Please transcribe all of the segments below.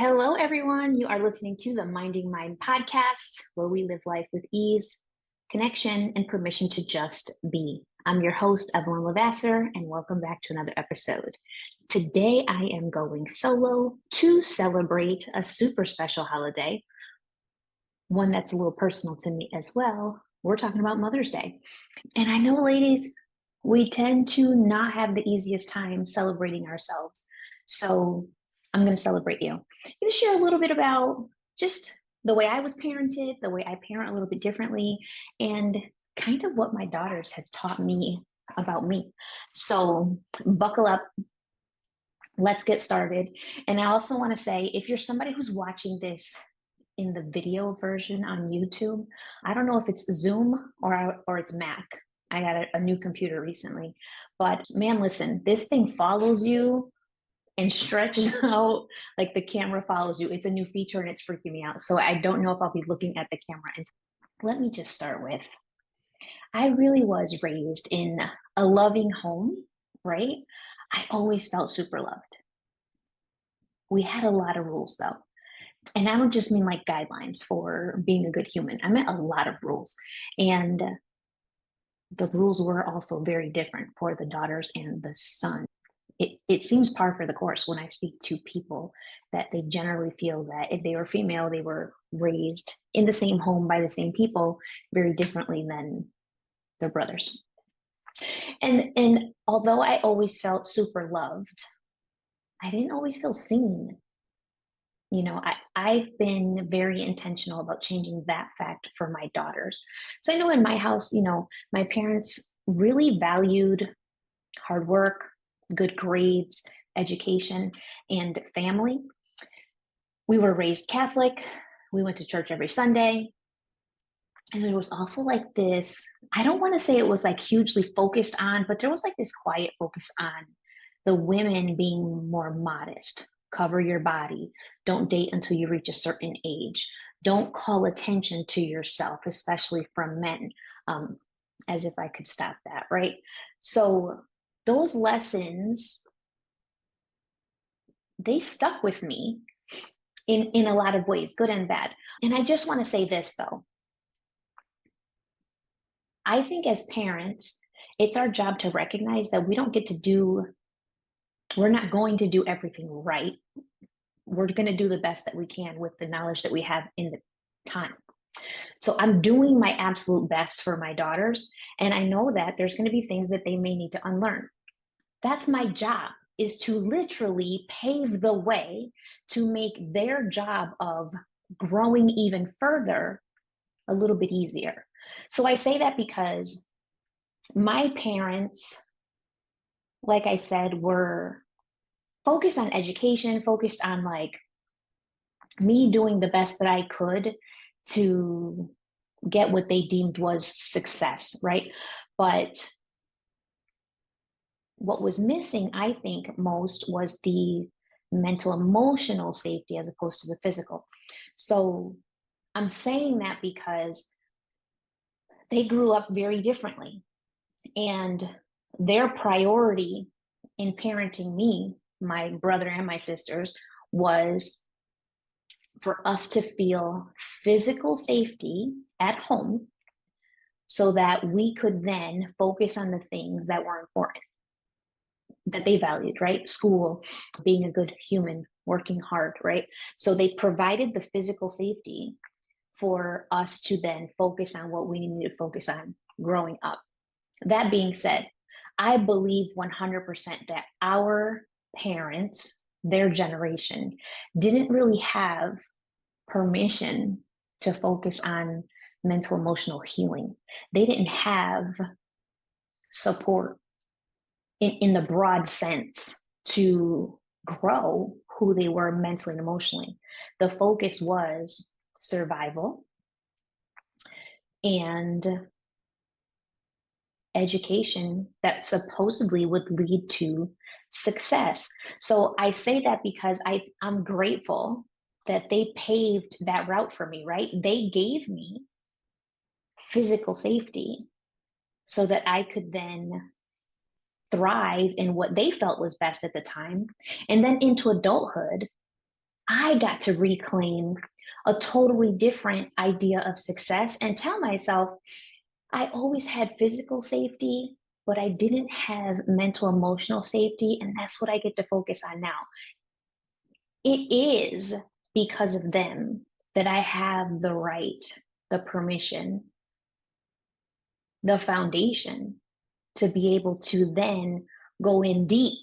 Hello, everyone. You are listening to the Minding Mind podcast, where we live life with ease, connection, and permission to just be. I'm your host, Evelyn LeVasseur, and welcome back to another episode. Today, I am going solo to celebrate a super special holiday, one that's a little personal to me as well. We're talking about Mother's Day. And I know, ladies, we tend to not have the easiest time celebrating ourselves. So I'm going to celebrate you. I'm going to share a little bit about just the way I was parented, the way I parent a little bit differently, and kind of what my daughters have taught me about me. So buckle up. Let's get started. And I also want to say, if you're somebody who's watching this in the video version on YouTube, I don't know if it's Zoom or it's Mac. I got a new computer recently, but man, listen, this thing follows you and stretches out like the camera follows you. It's a new feature and it's freaking me out. So I don't know if I'll be looking at the camera. And let me just start with, I really was raised in a loving home, right? I always felt super loved. We had a lot of rules though. And I don't just mean like guidelines for being a good human. I meant a lot of rules. And the rules were also very different for the daughters and the son. It seems par for the course when I speak to people that they generally feel that if they were female, they were raised in the same home by the same people very differently than their brothers. And although I always felt super loved, I didn't always feel seen. You know, I've been very intentional about changing that fact for my daughters. So I know in my house, my parents really valued hard work, good grades, education, and family. We were raised Catholic. We went to church every Sunday. And there was also like this, I don't want to say it was like hugely focused on, but there was like this quiet focus on the women being more modest. Cover your body. Don't date until you reach a certain age. Don't call attention to yourself, especially from men. As if I could stop that, right? So those lessons, they stuck with me in a lot of ways, good and bad. And I just want to say this though. I think as parents, it's our job to recognize that we're not going to do everything right. We're going to do the best that we can with the knowledge that we have in the time. So I'm doing my absolute best for my daughters. And I know that there's going to be things that they may need to unlearn. That's my job, is to literally pave the way to make their job of growing even further a little bit easier. So I say that because my parents, like I said, were focused on education, focused on like me doing the best that I could to get what they deemed was success, right? But what was missing, I think, most was the mental emotional safety as opposed to the physical. So I'm saying that because they grew up very differently, and their priority in parenting me, my brother and my sisters, was for us to feel physical safety at home so that we could then focus on the things that were important, that they valued, right? School, being a good human, working hard, right? So they provided the physical safety for us to then focus on what we needed to focus on growing up. That being said, I believe 100% that our parents, their generation, didn't really have permission to focus on mental emotional healing. They didn't have support in the broad sense to grow who they were mentally and emotionally. The focus was survival and education that supposedly would lead to success. So I say that because I'm grateful that they paved that route for me, right? They gave me physical safety so that I could then thrive in what they felt was best at the time. And then into adulthood, I got to reclaim a totally different idea of success and tell myself I always had physical safety, but I didn't have mental, emotional safety. And that's what I get to focus on now. It is because of them that I have the right, the permission, the foundation to be able to then go in deep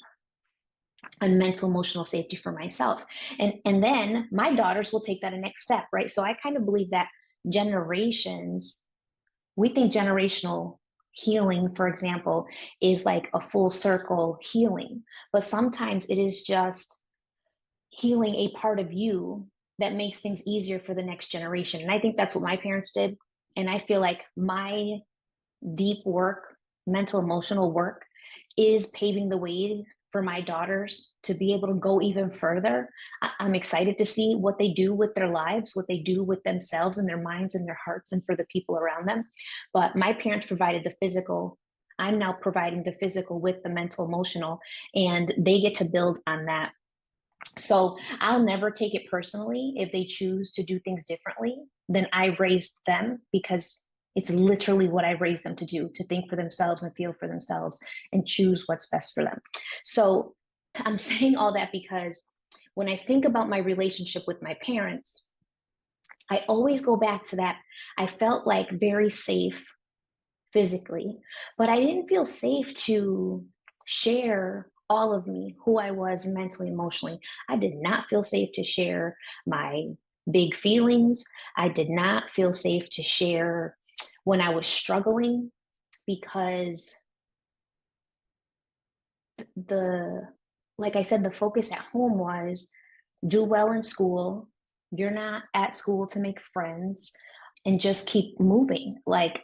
on mental emotional safety for myself. And then my daughters will take that a next step, right? So I kind of believe that generations, we think generational healing, for example, is like a full circle healing, but sometimes it is just healing a part of you that makes things easier for the next generation. And I think that's what my parents did. And I feel like my deep work, mental, emotional work, is paving the way for my daughters to be able to go even further. I'm excited to see what they do with their lives, what they do with themselves and their minds and their hearts and for the people around them. But my parents provided the physical. I'm now providing the physical with the mental, emotional, and they get to build on that. So I'll never take it personally if they choose to do things differently than I raised them, because it's literally what I raised them to do, to think for themselves and feel for themselves and choose what's best for them. So I'm saying all that because when I think about my relationship with my parents, I always go back to that. I felt like very safe physically, but I didn't feel safe to share all of me, who I was mentally, emotionally. I did not feel safe to share my big feelings. I did not feel safe to share when I was struggling because the, like I said, the focus at home was do well in school. You're not at school to make friends and just keep moving. Like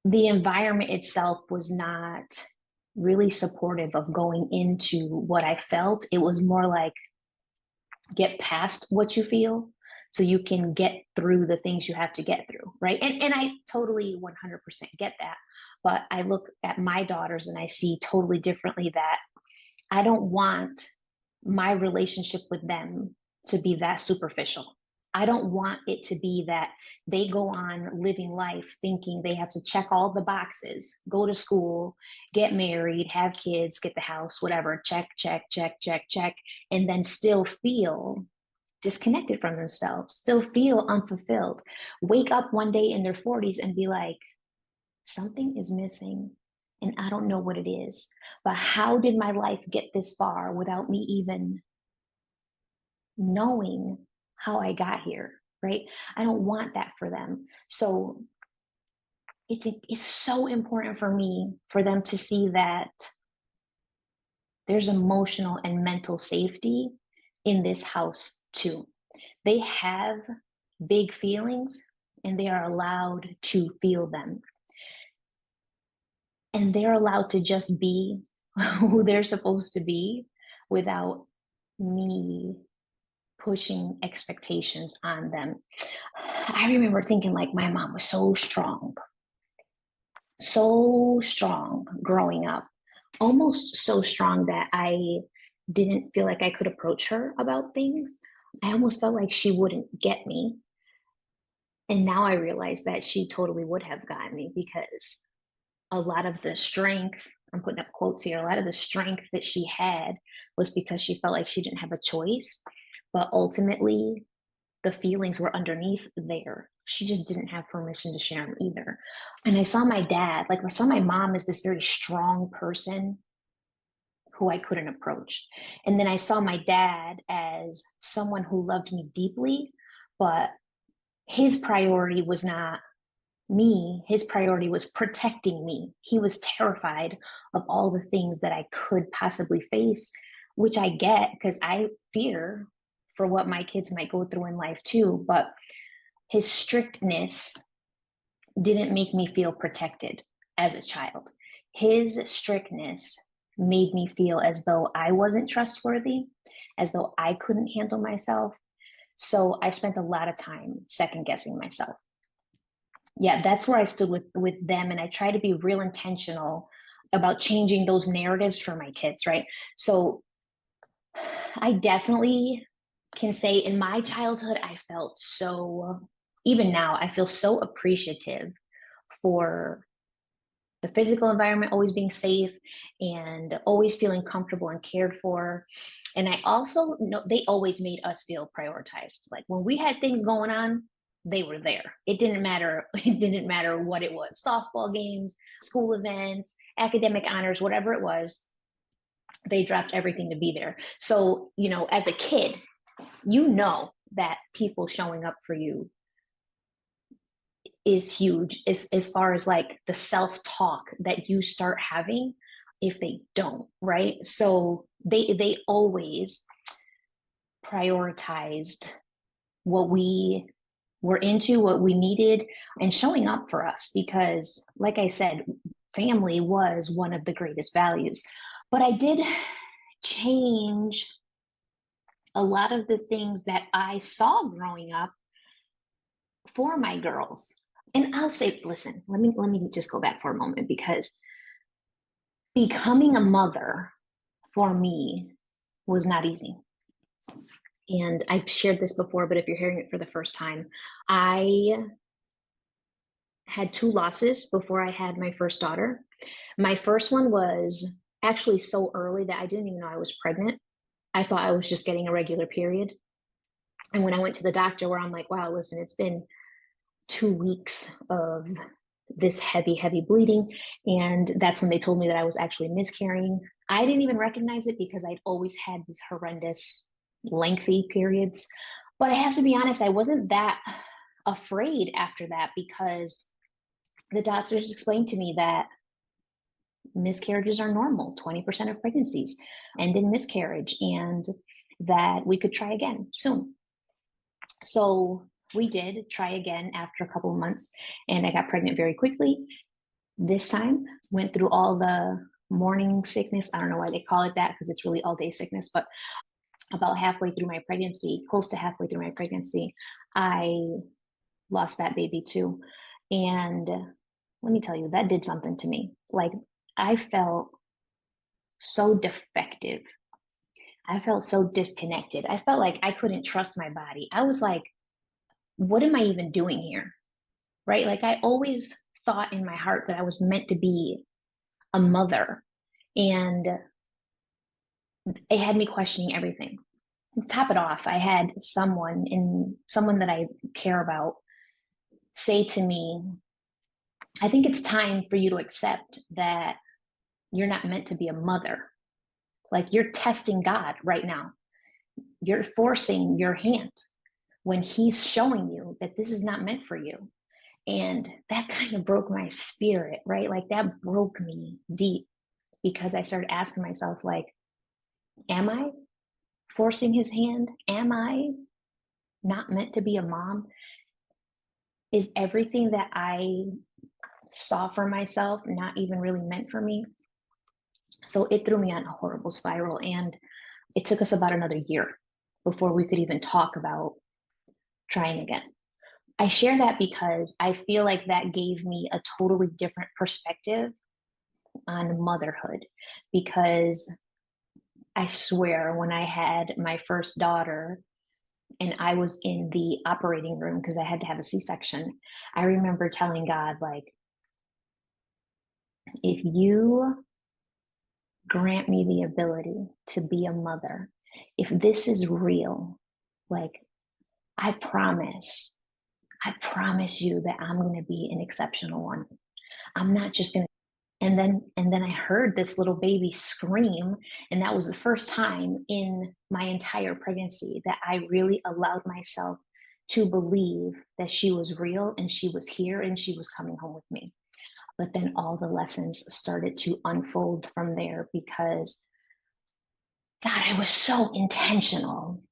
the environment itself was not really supportive of going into what I felt. It was more like get past what you feel so you can get through the things you have to get through, right? And I totally 100% get that. But I look at my daughters and I see totally differently that I don't want my relationship with them to be that superficial. I don't want it to be that they go on living life thinking they have to check all the boxes, go to school, get married, have kids, get the house, whatever, check, check, check, check, check, and then still feel disconnected from themselves, still feel unfulfilled. Wake up one day in their 40s and be like, something is missing and I don't know what it is. But how did my life get this far without me even knowing how I got here, right? I don't want that for them. So it's so important for me for them to see that there's emotional and mental safety in this house too. They have big feelings and they are allowed to feel them. And they're allowed to just be who they're supposed to be without me pushing expectations on them. I remember thinking like my mom was so strong growing up, almost so strong that I didn't feel like I could approach her about things. I almost felt like she wouldn't get me. And now I realize that she totally would have gotten me because a lot of the strength, I'm putting up quotes here, a lot of the strength that she had was because she felt like she didn't have a choice. But ultimately, the feelings were underneath there. She just didn't have permission to share them either. And I saw my dad, like I saw my mom as this very strong person who I couldn't approach. And then I saw my dad as someone who loved me deeply, but his priority was not me. His priority was protecting me. He was terrified of all the things that I could possibly face, which I get because I fear for what my kids might go through in life too. But his strictness didn't make me feel protected as a child. His strictness made me feel as though I wasn't trustworthy, as though I couldn't handle myself. So I spent a lot of time second guessing myself. Yeah, that's where I stood with them, and I try to be real intentional about changing those narratives for my kids, right? So I definitely can say in my childhood, I felt so, even now, I feel so appreciative for the physical environment always being safe and always feeling comfortable and cared for. And I also know they always made us feel prioritized. Like when we had things going on, they were there. It didn't matter. It didn't matter what it was, softball games, school events, academic honors, whatever it was, they dropped everything to be there. So, as a kid, you know that people showing up for you is huge as far as like the self-talk that you start having if they don't, right? So they always prioritized what we were into, what we needed, and showing up for us because, like I said, family was one of the greatest values. But I did change a lot of the things that I saw growing up for my girls. And I'll say, listen, let me just go back for a moment because becoming a mother for me was not easy. And I've shared this before, but if you're hearing it for the first time, I had two losses before I had my first daughter. My first one was actually so early that I didn't even know I was pregnant. I thought I was just getting a regular period. And when I went to the doctor, where I'm like, wow, listen, it's been 2 weeks of this heavy, heavy bleeding. And that's when they told me that I was actually miscarrying. I didn't even recognize it because I'd always had these horrendous, lengthy periods. But I have to be honest, I wasn't that afraid after that because the doctors explained to me that miscarriages are normal. 20% of pregnancies end in miscarriage, and that we could try again soon. So we did try again after a couple of months, and I got pregnant very quickly. This time, went through all the morning sickness. I don't know why they call it that because it's really all day sickness, but about halfway through my pregnancy, close to halfway through my pregnancy, I lost that baby too. And let me tell you, that did something to me. Like, I felt so defective. I felt so disconnected. I felt like I couldn't trust my body. I was like, what am I even doing here? Right? Like, I always thought in my heart that I was meant to be a mother. And it had me questioning everything. To top it off, I had someone that I care about say to me, I think it's time for you to accept that you're not meant to be a mother. Like, you're testing God right now. You're forcing your hand when he's showing you that this is not meant for you. And that kind of broke my spirit, right? Like, that broke me deep because I started asking myself, like, am I forcing his hand? Am I not meant to be a mom? Is everything that I saw for myself not even really meant for me? So it threw me on a horrible spiral. And it took us about another year before we could even talk about trying again. I share that because I feel like that gave me a totally different perspective on motherhood. Because I swear, when I had my first daughter and I was in the operating room because I had to have a C-section, I remember telling God, like, if you grant me the ability to be a mother, if this is real, like, I promise, I promise you that I'm going to be an exceptional one. I'm not just going to. And then I heard this little baby scream, and that was the first time in my entire pregnancy that I really allowed myself to believe that she was real and she was here and she was coming home with me. But then all the lessons started to unfold from there because, God, I was so intentional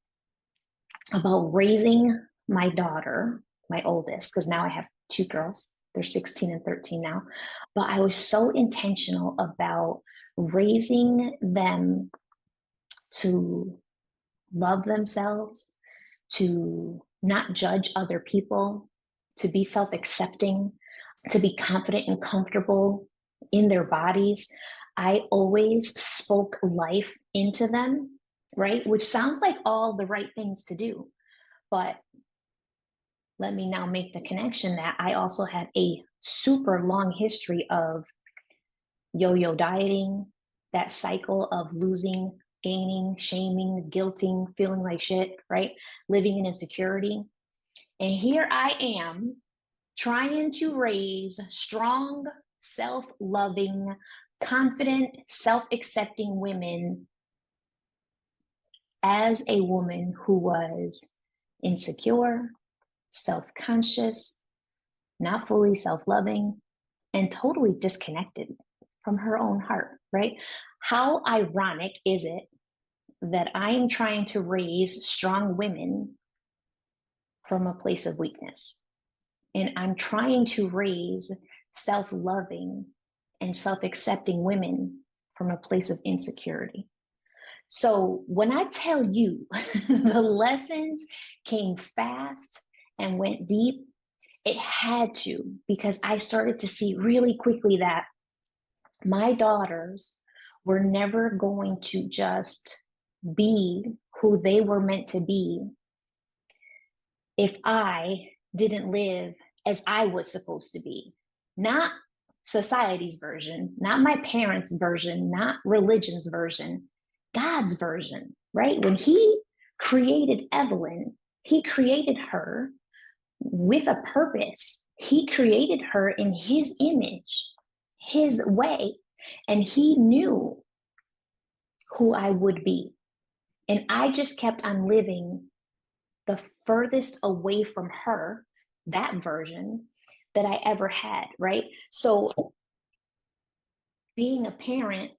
about raising my daughter, my oldest, because now I have two girls. They're 16 and 13 now. But I was so intentional about raising them to love themselves, to not judge other people, to be self accepting, to be confident and comfortable in their bodies. I always spoke life into them right? Which sounds like all the right things to do. But let me now make the connection that I also had a super long history of yo-yo dieting, that cycle of losing, gaining, shaming, guilting, feeling like shit, right? Living in insecurity. And here I am trying to raise strong, self-loving, confident, self-accepting women as a woman who was insecure, self-conscious, not fully self-loving, and totally disconnected from her own heart, right? How ironic is it that I'm trying to raise strong women from a place of weakness? And I'm trying to raise self-loving and self-accepting women from a place of insecurity. So when I tell you the lessons came fast and went deep, it had to, because I started to see really quickly that my daughters were never going to just be who they were meant to be if I didn't live as I was supposed to be. Not society's version, not my parents' version, not religion's version, God's version, right? When He created Evelyn, He created her with a purpose. He created her in His image, His way, and He knew who I would be. And I just kept on living the furthest away from her, that version that I ever had, right? So being a parent,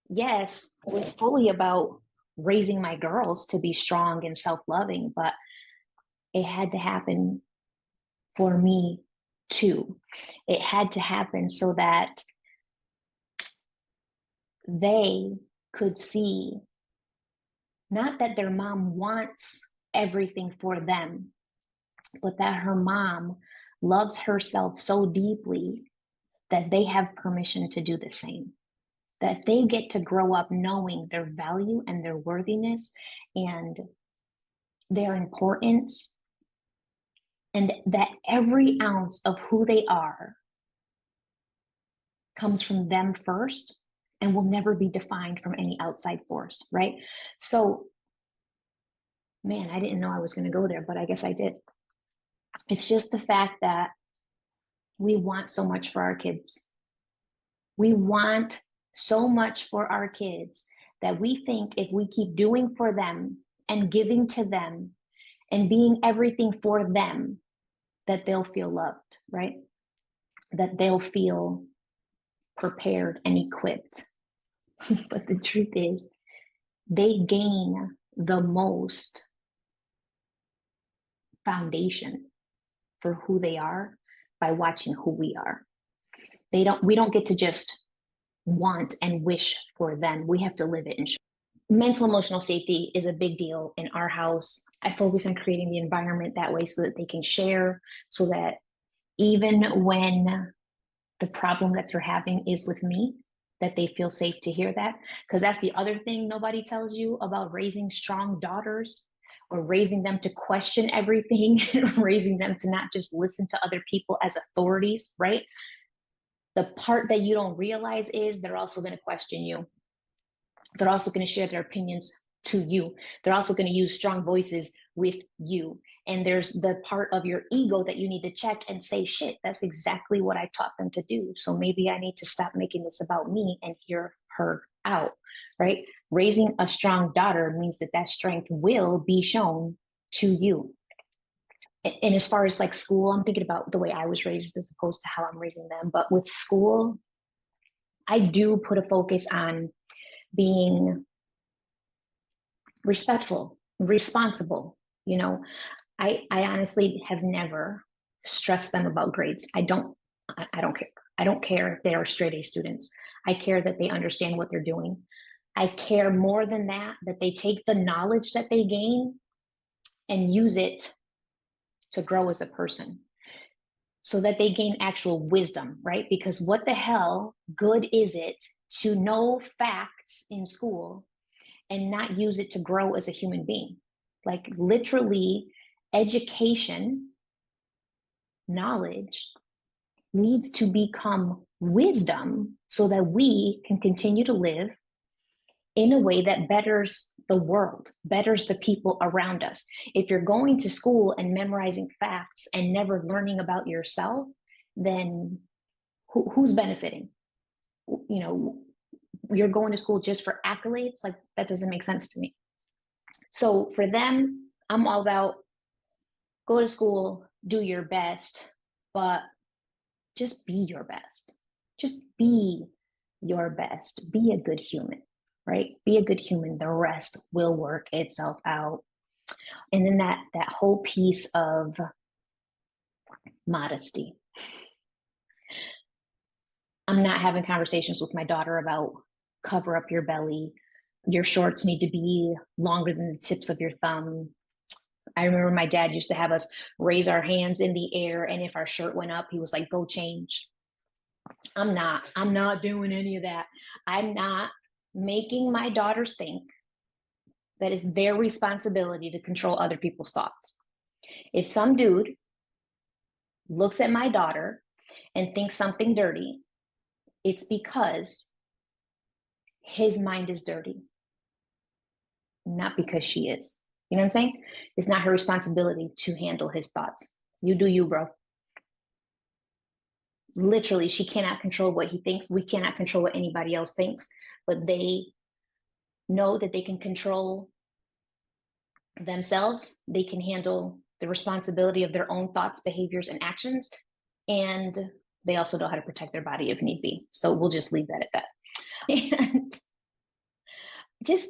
yes, was fully about raising my girls to be strong and self-loving, but it had to happen for me too. It had to happen so that they could see not that their mom wants everything for them, but that her mom loves herself so deeply that they have permission to do the same. That they get to grow up knowing their value and their worthiness and their importance, and that every ounce of who they are comes from them first and will never be defined from any outside force, right? So, man, I didn't know I was going to go there, but I guess I did. It's just the fact that we want so much for our kids. We want so much for our kids that we think if we keep doing for them and giving to them and being everything for them, that they'll feel loved, right? That they'll feel prepared and equipped. But the truth is, they gain the most foundation for who they are by watching who we are. We don't get to just want and wish for them. We have to live it and show. Mental emotional safety is a big deal in our house. I focus on creating the environment that way so that they can share, so that even when the problem that they're having is with me, that they feel safe to hear that. Because that's the other thing nobody tells you about raising strong daughters, or raising them to question everything, raising them to not just listen to other people as authorities, right? The part that you don't realize is they're also going to question you. They're also going to share their opinions to you. They're also going to use strong voices with you. And there's the part of your ego that you need to check and say, shit, that's exactly what I taught them to do. So maybe I need to stop making this about me and hear her out, right? Raising a strong daughter means that that strength will be shown to you. And as far as like school, I'm thinking about the way I was raised as opposed to how I'm raising them. But with school, I do put a focus on being respectful, responsible. You know, I honestly have never stressed them about grades. I don't care. I don't care if they are straight A students. I care that they understand what they're doing. I care more than that, that they take the knowledge that they gain and use it to grow as a person, so that they gain actual wisdom, right? Because what the hell good is it to know facts in school and not use it to grow as a human being. Like literally, education, knowledge needs to become wisdom so that we can continue to live in a way that betters the world, betters the people around us. If you're going to school and memorizing facts and never learning about yourself, then who's benefiting? You know, you're going to school just for accolades. Like that doesn't make sense to me. So for them, I'm all about go to school, do your best, but just be your best. Just be your best. Be a good human, right? Be a good human. The rest will work itself out. And then that whole piece of modesty. I'm not having conversations with my daughter about cover up your belly. Your shorts need to be longer than the tips of your thumb. I remember my dad used to have us raise our hands in the air, and if our shirt went up, he was like, go change. I'm not doing any of that. I'm not making my daughters think that it's their responsibility to control other people's thoughts. If some dude looks at my daughter and thinks something dirty, it's because his mind is dirty, not because she is. You know what I'm saying? It's not her responsibility to handle his thoughts. You do you, bro. Literally, she cannot control what he thinks. We cannot control what anybody else thinks, but they know that they can control themselves. They can handle the responsibility of their own thoughts, behaviors, and actions. And they also know how to protect their body if need be. So we'll just leave that at that. And just,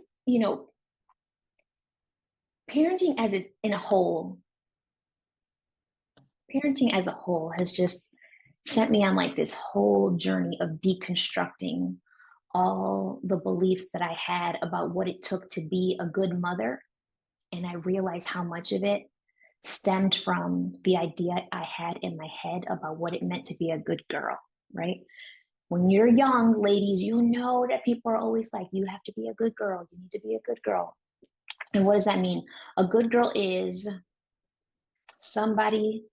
parenting as is in a whole, parenting as a whole has just sent me on like this whole journey of deconstructing all the beliefs that I had about what it took to be a good mother. And I realized how much of it stemmed from the idea I had in my head about what it meant to be a good girl, right? When you're young, ladies, you know that people are always like, you have to be a good girl. You need to be a good girl. And what does that mean? A good girl is somebody,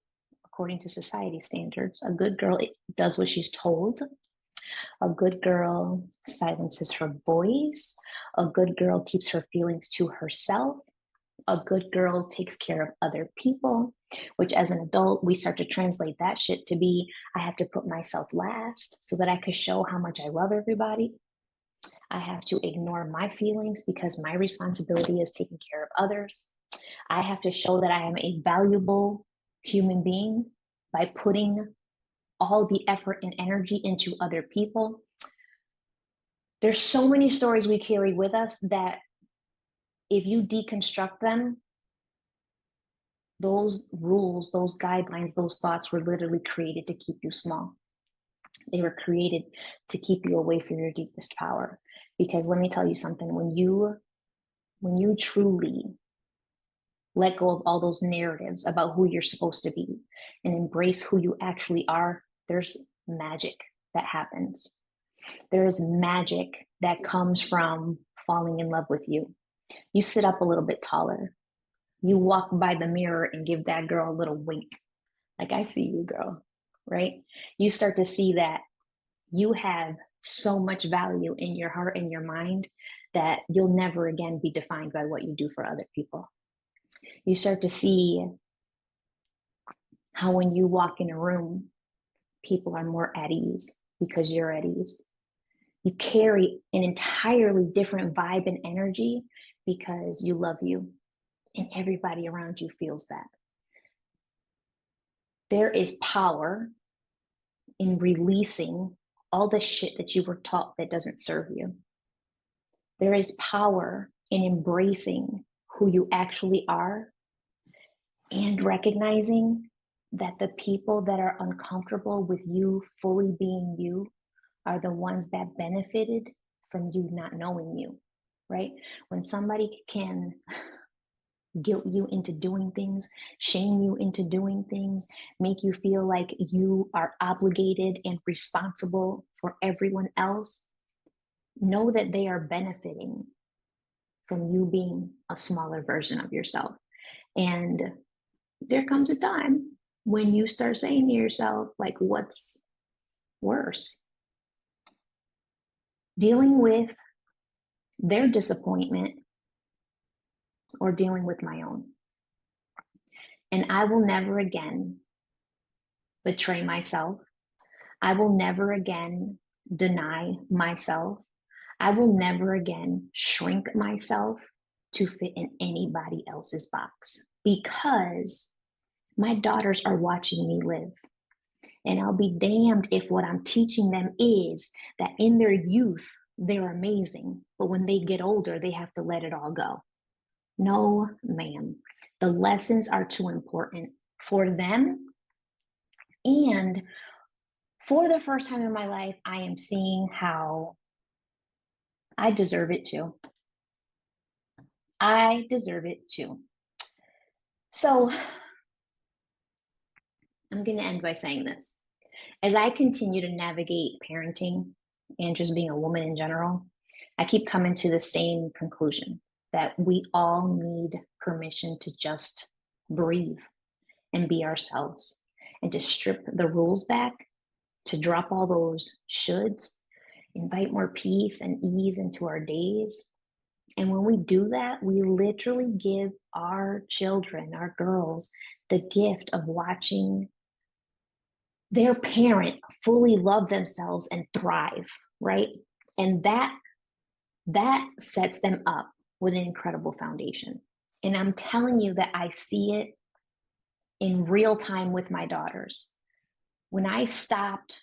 according to society standards, a good girl does what she's told. A good girl silences her voice. A good girl keeps her feelings to herself. A good girl takes care of other people, which as an adult, we start to translate that shit to be, I have to put myself last so that I could show how much I love everybody. I have to ignore my feelings because my responsibility is taking care of others. I have to show that I am a valuable human being by putting all the effort and energy into other people. There's so many stories we carry with us that if you deconstruct them, those rules, those guidelines, those thoughts were literally created to keep you small. They were created to keep you away from your deepest power. Because let me tell you something, when you truly let go of all those narratives about who you're supposed to be and embrace who you actually are, there's magic that happens. There is magic that comes from falling in love with you. You sit up a little bit taller. You walk by the mirror and give that girl a little wink. Like, I see you, girl, right? You start to see that you have so much value in your heart and your mind that you'll never again be defined by what you do for other people. You start to see how when you walk in a room, people are more at ease because you're at ease. You carry an entirely different vibe and energy because you love you, and everybody around you feels that. There is power in releasing all the shit that you were taught that doesn't serve you. There is power in embracing who you actually are and recognizing that the people that are uncomfortable with you fully being you are the ones that benefited from you not knowing you, right? When somebody can guilt you into doing things, shame you into doing things, make you feel like you are obligated and responsible for everyone else, know that they are benefiting from you being a smaller version of yourself. And there comes a time when you start saying to yourself, like, what's worse? Dealing with their disappointment or dealing with my own? And I will never again betray myself. I will never again deny myself. I will never again shrink myself to fit in anybody else's box, because my daughters are watching me live. And I'll be damned if what I'm teaching them is that in their youth, they're amazing, but when they get older, they have to let it all go. No, ma'am. The lessons are too important for them. And for the first time in my life, I am seeing how I deserve it too. I deserve it too. So I'm going to end by saying this. As I continue to navigate parenting and just being a woman in general, I keep coming to the same conclusion that we all need permission to just breathe and be ourselves, and to strip the rules back, to drop all those shoulds, invite more peace and ease into our days. And when we do that, we literally give our children, our girls, the gift of watching their parent fully love themselves and thrive, right? And that sets them up with an incredible foundation. And I'm telling you that I see it in real time with my daughters. When I stopped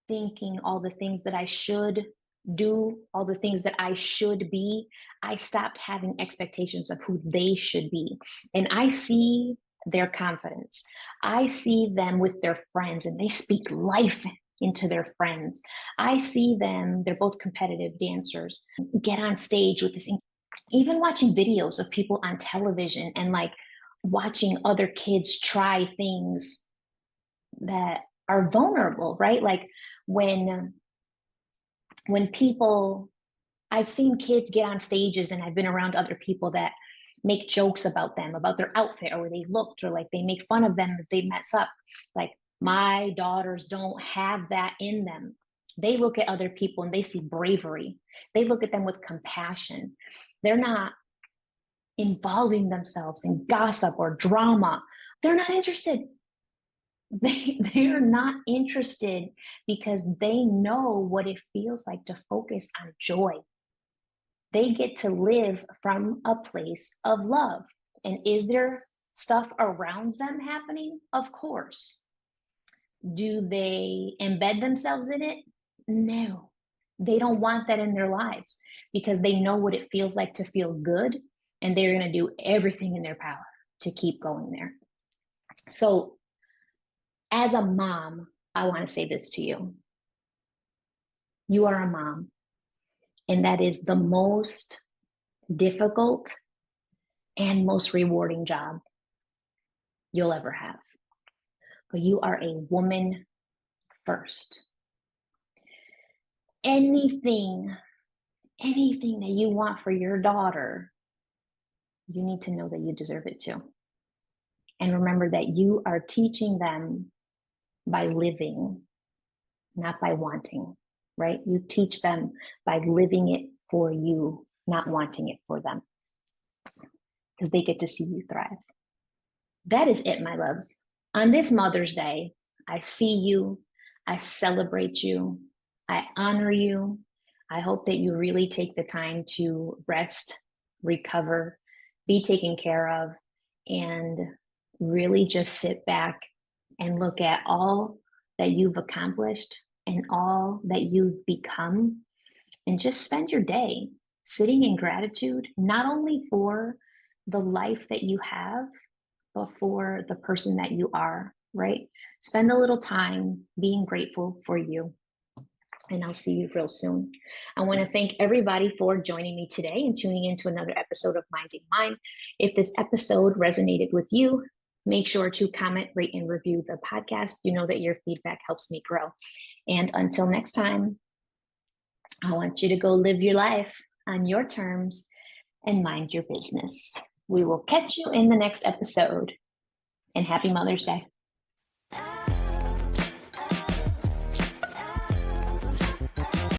thinking all the things that I should do, all the things that I should be, I stopped having expectations of who they should be. And I see their confidence. I see them with their friends, and they speak life into their friends. I see them, they're both competitive dancers, get on stage with this, even watching videos of people on television and like watching other kids try things that are vulnerable, right? Like when people, I've seen kids get on stages, and I've been around other people that make jokes about them, about their outfit or where they looked, or like they make fun of them if they mess up. Like, my daughters don't have that in them. They look at other people and they see bravery. They look at them with compassion. They're not involving themselves in gossip or drama. They're not interested. They are not interested because they know what it feels like to focus on joy. They get to live from a place of love. And is there stuff around them happening? Of course. Do they embed themselves in it? No. They don't want that in their lives because they know what it feels like to feel good, and they're going to do everything in their power to keep going there. So, as a mom, I want to say this to you. You are a mom, and that is the most difficult and most rewarding job you'll ever have. But you are a woman first. Anything that you want for your daughter, you need to know that you deserve it too. And remember that you are teaching them by living, not by wanting, right? You teach them by living it for you, not wanting it for them, because they get to see you thrive. That is it, my loves. On this Mother's Day, I see you, I celebrate you, I honor you. I hope that you really take the time to rest, recover, be taken care of, and really just sit back and look at all that you've accomplished and all that you've become, and just spend your day sitting in gratitude, not only for the life that you have, but for the person that you are, right? Spend a little time being grateful for you. And I'll see you real soon. I want to thank everybody for joining me today and tuning into another episode of Minding Mine. If this episode resonated with you, make sure to comment, rate, and review the podcast. You know that your feedback helps me grow. And until next time, I want you to go live your life on your terms and mind your business. We will catch you in the next episode, and happy Mother's Day.